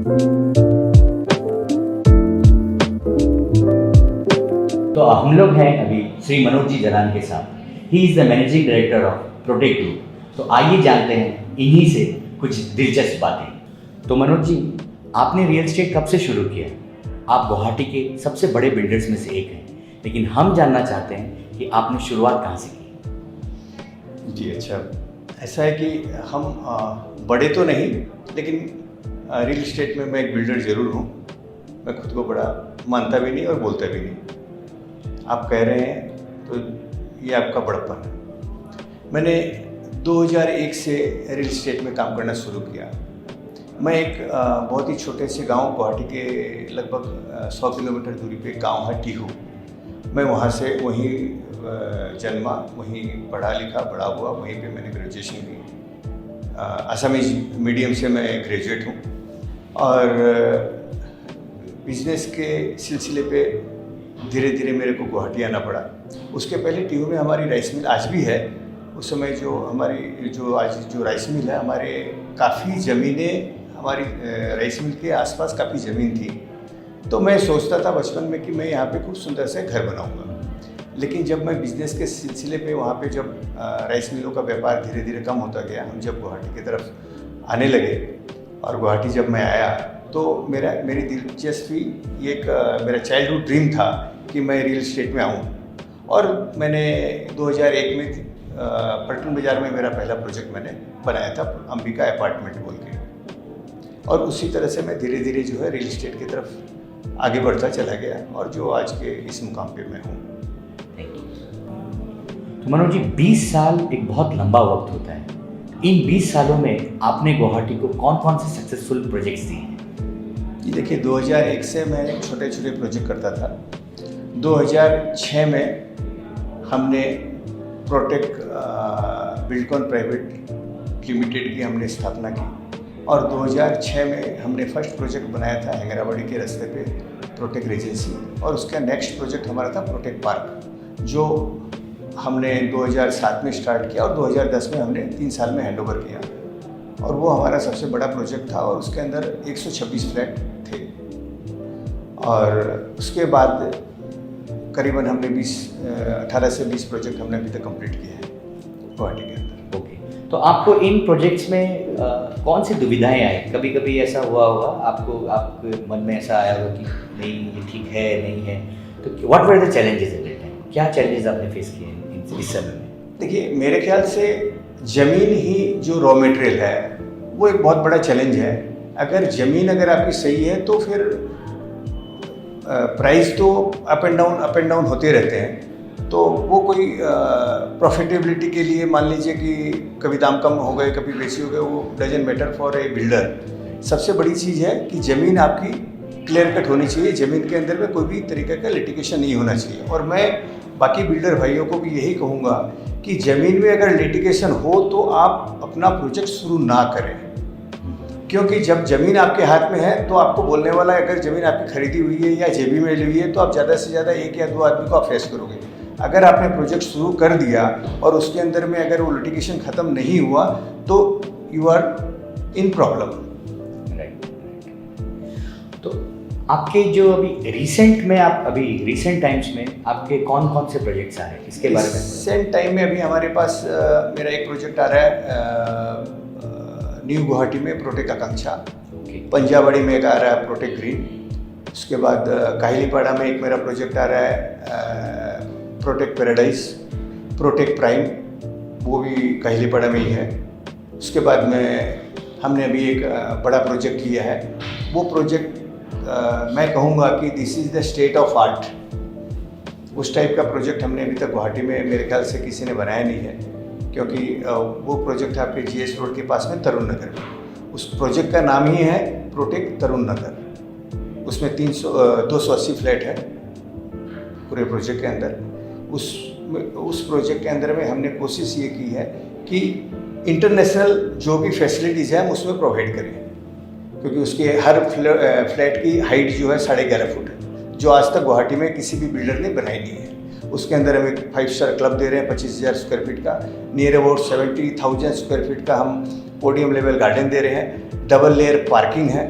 तो हम लोग हैं अभी श्री मनोज जी जलान के साथ। He is the managing director of protect group. तो आइए जानते हैं इन्हीं से कुछ दिलचस्प बातें। तो मनोज जी, आपने रियल एस्टेट कब से शुरू किया? आप गुवाहाटी के सबसे बड़े बिल्डर्स में से एक हैं, लेकिन हम जानना चाहते हैं कि आपने शुरुआत कहाँ से की? जी अच्छा, ऐसा है कि हम बड़े तो नहीं, लेकिन रियल एस्टेट में मैं एक बिल्डर ज़रूर हूँ। मैं खुद को बड़ा मानता भी नहीं और बोलता भी नहीं। आप कह रहे हैं तो ये आपका बड़प्पन है। मैंने 2001 से रियल एस्टेट में काम करना शुरू किया। मैं एक बहुत ही छोटे से गांव, गुवाहाटी के लगभग 100 किलोमीटर दूरी पे एक गांव है टीहू। मैं वहाँ से वहीं जन्मा, वहीं पढ़ा लिखा, बड़ा हुआ, वहीं पे मैंने ग्रेजुएशन की। असमीज मीडियम से मैं ग्रेजुएट हूँ और बिजनेस के सिलसिले पे धीरे धीरे मेरे को गुवाहाटी आना पड़ा। उसके पहले टीहू में हमारी राइस मिल आज भी है। उस समय जो हमारी जो राइस मिल है, हमारे काफ़ी ज़मीनें, हमारी राइस मिल के आसपास काफ़ी ज़मीन थी। तो मैं सोचता था बचपन में कि मैं यहाँ पे खूब सुंदर से घर बनाऊँगा। लेकिन जब मैं बिज़नेस के सिलसिले पे वहाँ पे जब राइस मिलों का व्यापार धीरे धीरे कम होता गया, हम जब गुवाहाटी की तरफ आने लगे और गुवाहाटी जब मैं आया तो मेरी दिलचस्पी, एक मेरा चाइल्डहुड ड्रीम था कि मैं रियल एस्टेट में आऊँ। और मैंने 2001 में पलटन बाज़ार में मेरा पहला प्रोजेक्ट मैंने बनाया था, अंबिका अपार्टमेंट बोल के। और उसी तरह से मैं धीरे धीरे जो है रियल एस्टेट की तरफ आगे बढ़ता चला गया और जो आज के इस मुकाम पे मैं हूँ। तो मनोज जी, 20 साल एक बहुत लंबा वक्त होता है। इन 20 सालों में आपने गुवाहाटी को कौन कौन से सक्सेसफुल प्रोजेक्ट्स दिए हैं? जी देखिए, 2001 से मैं छोटे छोटे प्रोजेक्ट करता था। 2006 में हमने प्रोटेक्ट बिल्डकॉन प्राइवेट लिमिटेड की हमने स्थापना की और 2006 में हमने फर्स्ट प्रोजेक्ट बनाया था हैंगराबाड़ी के रास्ते पे प्रोटेक्ट रेजेंसी। और उसका नेक्स्ट प्रोजेक्ट हमारा था प्रोटेक्ट पार्क, जो हमने 2007 में स्टार्ट किया और 2010 में हमने 3 साल में हैंडओवर किया। और वो हमारा सबसे बड़ा प्रोजेक्ट था और उसके अंदर 126 फ्लैट थे। और उसके बाद करीबन हमने 18 से 20 प्रोजेक्ट हमने अभी तक कंप्लीट किए हैं गुवाहाटी के अंदर। ओके, तो आपको इन प्रोजेक्ट्स में कौन सी दुविधाएं आई? कभी कभी ऐसा हुआ होगा आपके मन में ऐसा आया होगा कि नहीं ये ठीक है, नहीं है, तो what were the challenges at that time? क्या चैलेंजेस आपने फेस किए इस समय में? देखिए, मेरे ख्याल से ज़मीन ही जो रॉ मटेरियल है वो एक बहुत बड़ा चैलेंज है। अगर ज़मीन अगर आपकी सही है तो फिर प्राइस तो अप एंड डाउन होते रहते हैं। तो वो कोई प्रॉफिटेबिलिटी के लिए मान लीजिए कि कभी दाम कम हो गए, कभी बेसी हो गए, वो doesn't matter for a builder. सबसे बड़ी चीज़ है कि ज़मीन आपकी क्लियर कट होनी चाहिए। ज़मीन के अंदर में कोई भी तरीके का लिटिगेशन नहीं होना चाहिए। और मैं बाकी बिल्डर भाइयों को भी यही कहूँगा कि ज़मीन में अगर लिटिगेशन हो तो आप अपना प्रोजेक्ट शुरू ना करें, क्योंकि जब ज़मीन आपके हाथ में है तो आपको बोलने वाला है, अगर ज़मीन आपकी खरीदी हुई है या जेबी में ली हुई है तो आप ज़्यादा से ज़्यादा 1 या 2 आदमी को आप फेस करोगे। अगर आपने प्रोजेक्ट शुरू कर दिया और उसके अंदर में अगर वो लिटिगेशन ख़त्म नहीं हुआ तो यू आर इन प्रॉब्लम। तो आपके जो अभी रिसेंट टाइम्स में आपके कौन कौन से प्रोजेक्ट्स आ रहे हैं, इसके बारे में? रिसेंट टाइम में अभी हमारे पास मेरा एक प्रोजेक्ट आ रहा है न्यू गुवाहाटी में प्रोटेक्ट आकांक्षा, पंजाबड़ी में एक आ रहा है प्रोटेक्ट ग्रीन। उसके बाद काहिलीपाड़ा में एक मेरा प्रोजेक्ट आ रहा है प्रोटेक्ट पैराडाइज, प्रोटेक्ट प्राइम, वो भी काहिलीपाड़ा में ही है। उसके बाद में हमने अभी एक बड़ा प्रोजेक्ट लिया है। वो प्रोजेक्ट मैं कहूँगा कि this is the state of art. उस टाइप का प्रोजेक्ट हमने अभी तक गुवाहाटी में मेरे ख्याल से किसी ने बनाया नहीं है, क्योंकि वो प्रोजेक्ट है आपके GS रोड के पास में तरुण नगर में। उस प्रोजेक्ट का नाम ही है प्रोटेक्ट तरुण नगर। उसमें 280 फ्लैट है पूरे प्रोजेक्ट के अंदर। उस प्रोजेक्ट के अंदर में हमने कोशिश ये की है कि इंटरनेशनल जो भी फैसिलिटीज़ हैं हम उसमें प्रोवाइड करें, क्योंकि उसके हर फ्लैट की हाइट जो है 11.5 फुट है, जो आज तक गुवाहाटी में किसी भी बिल्डर ने बनाई नहीं है। उसके अंदर हम एक 5 स्टार क्लब दे रहे हैं 25,000 स्क्वायर फीट का। नियर अबाउट 70,000 स्क्वायर फीट का हम पोडियम लेवल गार्डन दे रहे हैं। डबल लेयर पार्किंग है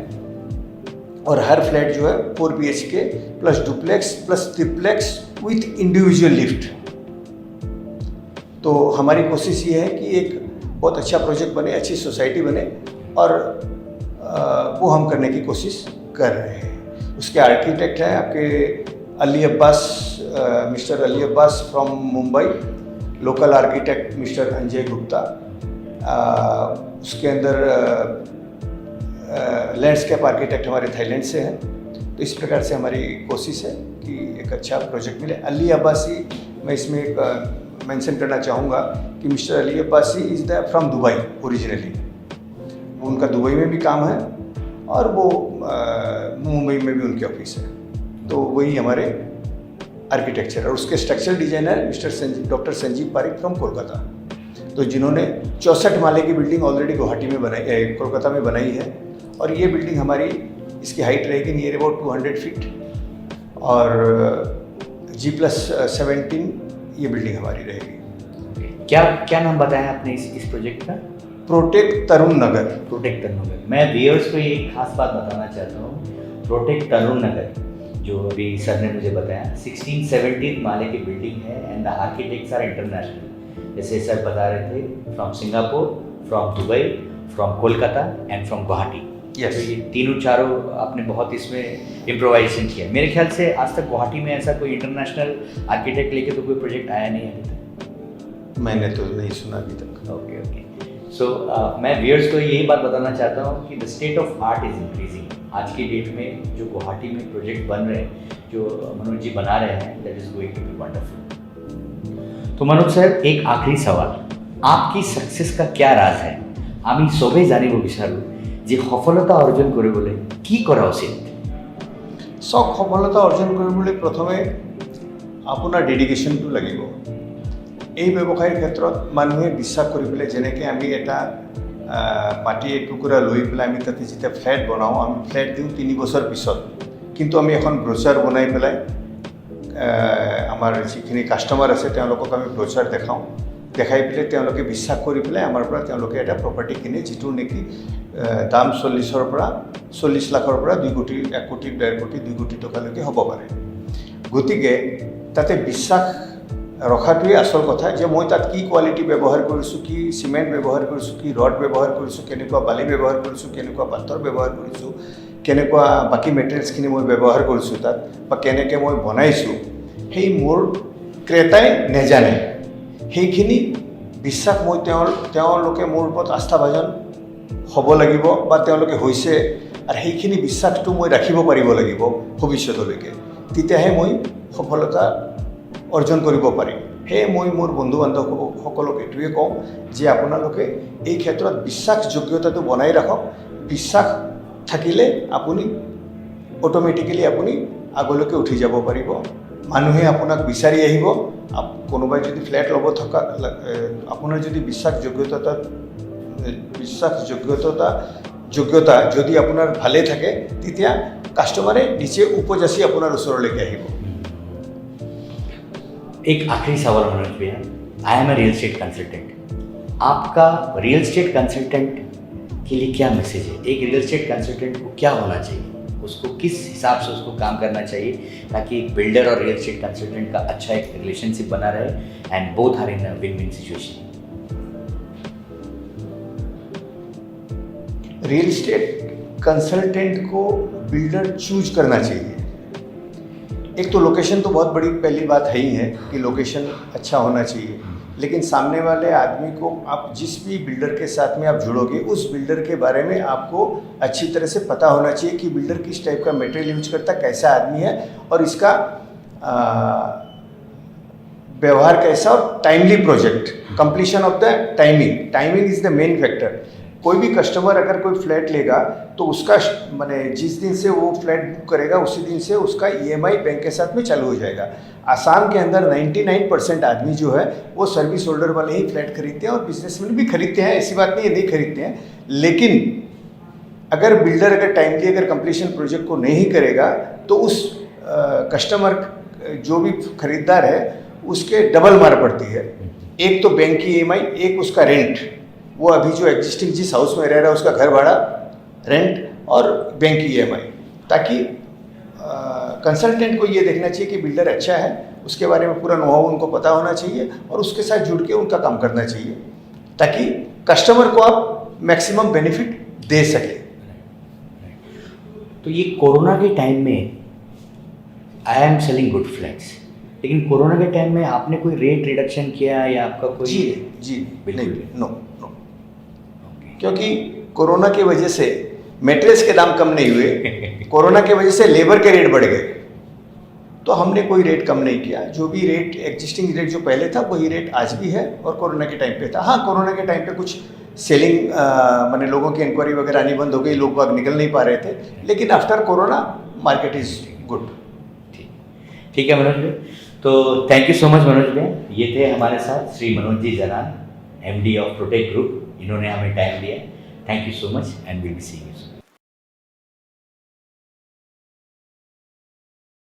और हर फ्लैट जो है 4 BHK plus duplex plus triplex with individual lift. तो हमारी कोशिश ये है कि एक बहुत अच्छा प्रोजेक्ट बने, अच्छी सोसाइटी बने, और वो हम करने की कोशिश कर रहे हैं। उसके आर्किटेक्ट हैं आपके Ali Abbas, mister Ali Abbas from Mumbai, local architect mister Anjay Gupta. उसके अंदर लैंडस्केप आर्किटेक्ट हमारे थाईलैंड से हैं। तो इस प्रकार से हमारी कोशिश है कि एक अच्छा प्रोजेक्ट मिले। अली अब्बासी, मैं इसमें एक मेंशन करना चाहूँगा कि mister Ali Abbasi is the from Dubai originally. उनका दुबई में भी काम है और वो मुंबई में भी उनके ऑफिस है। तो वही हमारे आर्किटेक्चर, और उसके structural designer mister doctor Sanjeev Pareek from Kolkata, तो जिन्होंने 64 माले की बिल्डिंग ऑलरेडी गुवाहाटी में बनाई, कोलकाता में बनाई है। और ये बिल्डिंग हमारी, इसकी हाइट रहेगी नियर अबाउट 200 फीट, और G+17 ये बिल्डिंग हमारी रहेगी। क्या नाम बताया आपने इस प्रोजेक्ट का? प्रोटेक्ट तरुण नगर। प्रोटेक्ट तरुण नगर। मैं व्यूअर्स को एक खास बात बताना चाहता हूँ। प्रोटेक्ट तरुण नगर, जो अभी सर ने मुझे बताया, 16-17 माले की बिल्डिंग है, and the architects are international. जैसे सर बता रहे थे, from Singapore, from Dubai, from Kolkata and from Guwahati. Yes. तो ये तीनों चारों आपने बहुत इसमें इम्प्रोवाइजेशन किया। मेरे ख्याल से आज तक गुवाहाटी में ऐसा कोई इंटरनेशनल आर्किटेक्ट लेके तो कोई प्रोजेक्ट आया नहीं है अभी तक। मैंने तो नहीं सुना अभी तक। Okay okay. सो मैं व्यूअर्स को यही बात बताना चाहता हूँ कि the state of art is increasing. आज की डेट में जो गुवाहाटी में प्रोजेक्ट बन रहे हैं, जो मनोज जी बना रहे हैं, that is going to be wonderful. तो मनोज सर, एक आखिरी सवाल, आपकी सक्सेस का क्या राज है? আমি সবেই জানিব বিচাৰোঁ যে সফলতা অৰ্জন কৰিবলৈ কি কৰা উচিত? সফলতা অৰ্জন কৰিবলৈ প্ৰথমে আপোনাৰ ডেডিকেশ্যনটো লাগিব। এই ব্যৱসায়ৰ ক্ষেত্ৰত মানুহে বিশ্বাস কৰি পেলাই, যেনেকৈ আমি এটা মাটি এটুকুৰা লৈ পেলাই আমি তাতে যেতিয়া ফ্লেট বনাওঁ, আমি ফ্লেট দিওঁ 3 বছৰ পিছত, কিন্তু আমি এখন ব্ৰচাৰ বনাই পেলাই আমাৰ যিখিনি কাষ্টমাৰ আছে তেওঁলোকক আমি ব্ৰচাৰ দেখাই পেলাই তেওঁলোকে বিশ্বাস কৰি পেলাই আমাৰ পৰা তেওঁলোকে এটা প্ৰপাৰ্টি কিনে, যিটো নেকি দাম 40 লাখৰ পৰা 2 কোটি, 1 কোটি, 1.5 কোটি, 2 কোটি টকালৈকে হ'ব পাৰে। গতিকে তাতে বিশ্বাস ৰখাটোৱে আচল কথা, যে মই তাত কি কোৱালিটি ব্যৱহাৰ কৰিছোঁ, কি চিমেণ্ট ব্যৱহাৰ কৰিছোঁ, কি ৰড ব্যৱহাৰ কৰিছোঁ, কেনেকুৱা বালি ব্যৱহাৰ কৰিছোঁ, কেনেকুৱা পাথৰ ব্যৱহাৰ কৰিছোঁ, কেনেকুৱা বাকী মেটেৰিয়েলছখিনি মই ব্যৱহাৰ কৰিছোঁ তাত, বা কেনেকৈ মই বনাইছোঁ, সেই মোৰ ক্ৰেতাই নেজানে। সেইখিনি বিশ্বাস মই তেওঁলোকে মোৰ ওপৰত আস্থাভাজন হ'ব লাগিব, বা তেওঁলোকে হৈছে, আৰু সেইখিনি বিশ্বাসটো মই ৰাখিব পাৰিব লাগিব ভৱিষ্যতলৈকে। তেতিয়াহে মই সফলতা অৰ্জন কৰিব পাৰিম। সেয়ে মই মোৰ বন্ধু বান্ধৱসকলক এইটোৱে কওঁ যে আপোনালোকে এই ক্ষেত্ৰত বিশ্বাসযোগ্যতাটো বনাই ৰাখক। বিশ্বাস থাকিলে আপুনি অট'মেটিকেলি আপুনি আগলৈকে উঠি যাব পাৰিব। মানুহে আপোনাক বিচাৰি আহিব। কোনোবাই যদি ফ্লেট ল'ব থকা, আপোনাৰ যদি যোগ্যতা যদি আপোনাৰ ভালে থাকে, তেতিয়া কাষ্টমাৰে নিচে উপজাচি আপোনাৰ ওচৰলৈকে আহিব। एक आखिरी सवाल मनोज भैया, I am a real estate consultant, आपका रियल एस्टेट कंसल्टेंट के लिए क्या मैसेज है? एक रियल एस्टेट कंसल्टेंट को क्या होना चाहिए, उसको किस हिसाब से उसको काम करना चाहिए ताकि एक बिल्डर और रियल एस्टेट कंसल्टेंट का अच्छा एक रिलेशनशिप बना रहे and both are in win win situation? Real estate consultant को बिल्डर चूज करना चाहिए। एक तो लोकेशन तो बहुत बड़ी पहली बात है ही है कि लोकेशन अच्छा होना चाहिए, लेकिन सामने वाले आदमी को आप जिस भी बिल्डर के साथ में आप जुड़ोगे, उस बिल्डर के बारे में आपको अच्छी तरह से पता होना चाहिए कि बिल्डर किस टाइप का मटेरियल यूज करता है, कैसा आदमी है, और इसका व्यवहार कैसा, और timely project, completion of the timing is the main factor. कोई भी कस्टमर अगर कोई फ्लैट लेगा तो उसका माने जिस दिन से वो फ्लैट बुक करेगा उसी दिन से उसका EMI बैंक के साथ में चालू हो जाएगा। आसाम के अंदर 99% आदमी जो है वो सर्विस होल्डर वाले ही फ्लैट खरीदते हैं, और बिजनेसमैन भी खरीदते हैं, ऐसी बात नहीं है नहीं खरीदते हैं। लेकिन अगर बिल्डर अगर टाइमली अगर कंप्लीशन प्रोजेक्ट को नहीं करेगा तो उस कस्टमर जो भी खरीदार है उसके डबल मार पड़ती है। एक तो बैंक की EMI, एक उसका रेंट, वो अभी जो एग्जिस्टिंग जिस हाउस में रह रहा है उसका घर भाड़ा, रेंट और बैंक की EMI। ताकि कंसल्टेंट को ये देखना चाहिए कि बिल्डर अच्छा है, उसके बारे में पूरा नोहाउ उनको पता होना चाहिए और उसके साथ जुड़ के उनका काम करना चाहिए ताकि कस्टमर को आप मैक्सिमम बेनिफिट दे सके। तो ये कोरोना के टाइम में I am selling good flats, लेकिन कोरोना के टाइम में आपने कोई रेट रिडक्शन किया या आपका कोई? जी बिल्कुल नहीं, नो ओके। क्योंकि कोरोना की वजह से मेटेरियल्स के दाम कम नहीं हुए, कोरोना की वजह से लेबर के रेट बढ़ गए, तो हमने कोई रेट कम नहीं किया। जो भी रेट एग्जिस्टिंग रेट जो पहले था वही रेट आज भी है और कोरोना के टाइम पे था। हाँ, कोरोना के टाइम पे कुछ सेलिंग माने लोगों की इंक्वायरी वगैरह आनी बंद हो गई, लोग बाग निकल नहीं पा रहे थे, लेकिन after corona market is good. ठीक है मनोज भाई, तो thank you so much Manoj भाई। ये थे हमारे साथ Shri Manoj ji Jalan, MD of protect group. इन्होंने हमें टाइम दिया। Thank you so much and will be seeing you.